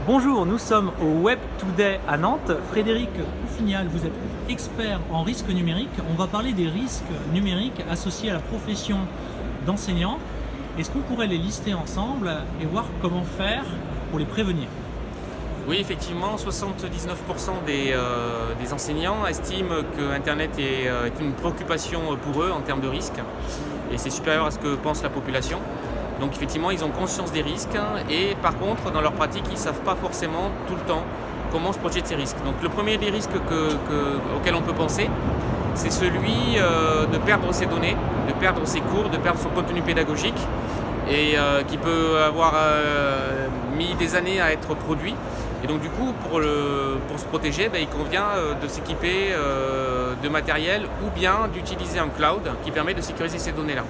Bonjour, nous sommes au Web Today à Nantes. Frédéric Couffignal, vous êtes expert en risque numérique. On va parler des risques numériques associés à la profession d'enseignant. Est-ce qu'on pourrait les lister ensemble et voir comment faire pour les prévenir? Oui, effectivement, 79% des enseignants estiment que Internet est une préoccupation pour eux en termes de risques, et c'est supérieur à ce que pense la population. Donc effectivement, ils ont conscience des risques, et par contre, dans leur pratique, ils ne savent pas forcément tout le temps comment se protéger de ces risques. Donc le premier des risques auquel on peut penser, c'est celui de perdre ses données, de perdre ses cours, de perdre son contenu pédagogique, et qui peut avoir mis des années à être produit. Et donc du coup, pour se protéger, il convient de s'équiper de matériel ou bien d'utiliser un cloud qui permet de sécuriser ces données-là.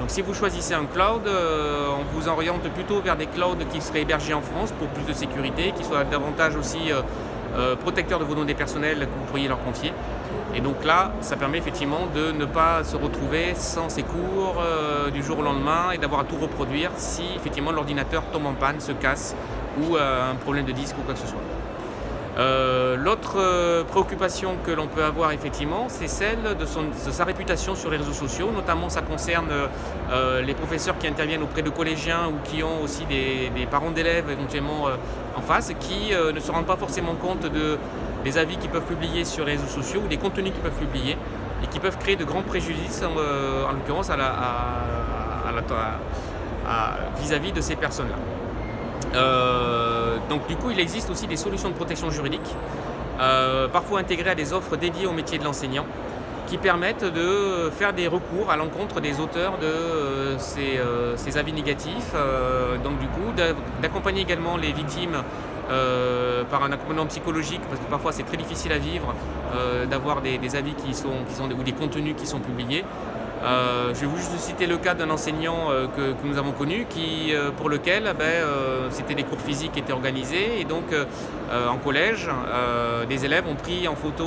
Donc si vous choisissez un cloud, on vous oriente plutôt vers des clouds qui seraient hébergés en France pour plus de sécurité, qui soient davantage aussi protecteurs de vos données personnelles que vous pourriez leur confier. Et donc là, ça permet effectivement de ne pas se retrouver sans ses cours du jour au lendemain et d'avoir à tout reproduire si effectivement l'ordinateur tombe en panne, se casse ou un problème de disque ou quoi que ce soit. L'autre préoccupation que l'on peut avoir effectivement, c'est celle de sa réputation sur les réseaux sociaux. Notamment, ça concerne les professeurs qui interviennent auprès de collégiens ou qui ont aussi des parents d'élèves éventuellement en face, qui ne se rendent pas forcément compte des avis qu'ils peuvent publier sur les réseaux sociaux ou des contenus qu'ils peuvent publier et qui peuvent créer de grands préjudices, en l'occurrence vis-à-vis de ces personnes-là. Donc du coup, il existe aussi des solutions de protection juridique, parfois intégrées à des offres dédiées au métier de l'enseignant, qui permettent de faire des recours à l'encontre des auteurs de ces avis négatifs. Donc du coup, d'accompagner également les victimes par un accompagnement psychologique, parce que parfois c'est très difficile à vivre d'avoir des avis ou des contenus qui sont publiés. Je vais vous juste citer le cas d'un enseignant que nous avons connu, pour lequel c'était des cours physiques qui étaient organisés, et donc en collège, des élèves ont pris en photo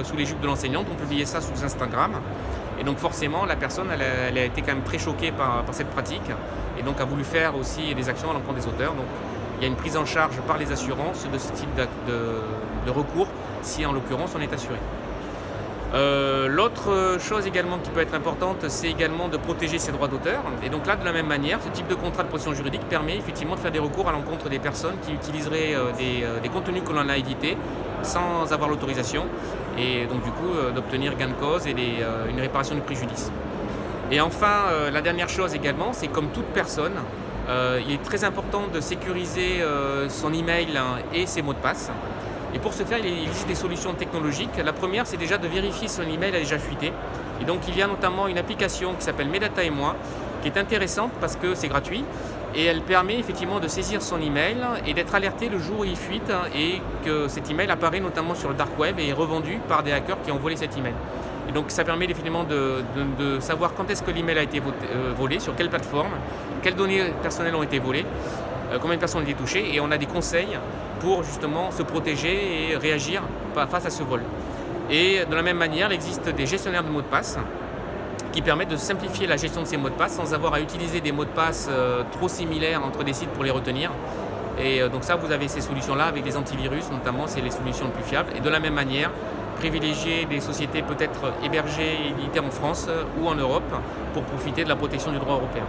sous les jupes de l'enseignante, ont publié ça sous Instagram, et donc forcément la personne elle a été quand même très choquée par cette pratique, et donc a voulu faire aussi des actions à l'encontre des auteurs. Donc il y a une prise en charge par les assurances de ce type de recours, si en l'occurrence on est assuré. L'autre chose également qui peut être importante, c'est également de protéger ses droits d'auteur. Et donc là, de la même manière, ce type de contrat de protection juridique permet effectivement de faire des recours à l'encontre des personnes qui utiliseraient des contenus que l'on a édités sans avoir l'autorisation, et donc du coup d'obtenir gain de cause et une réparation du préjudice. Et enfin, la dernière chose également, c'est comme toute personne, il est très important de sécuriser son email et ses mots de passe. Et pour ce faire, il existe des solutions technologiques. La première, c'est déjà de vérifier si son email a déjà fuité. Et donc, il y a notamment une application qui s'appelle Mes Data et moi, qui est intéressante parce que c'est gratuit. Et elle permet effectivement de saisir son email et d'être alerté le jour où il fuite, et que cet email apparaît notamment sur le dark web et est revendu par des hackers qui ont volé cet email. Et donc, ça permet effectivement de savoir quand est-ce que l'email a été volé, sur quelle plateforme, quelles données personnelles ont été volées, combien de personnes ont été touchées, et on a des conseils pour justement se protéger et réagir face à ce vol. Et de la même manière, il existe des gestionnaires de mots de passe qui permettent de simplifier la gestion de ces mots de passe sans avoir à utiliser des mots de passe trop similaires entre des sites pour les retenir. Et donc ça, vous avez ces solutions-là avec les antivirus, notamment, c'est les solutions les plus fiables. Et de la même manière, privilégier des sociétés peut-être hébergées et éditées en France ou en Europe pour profiter de la protection du droit européen.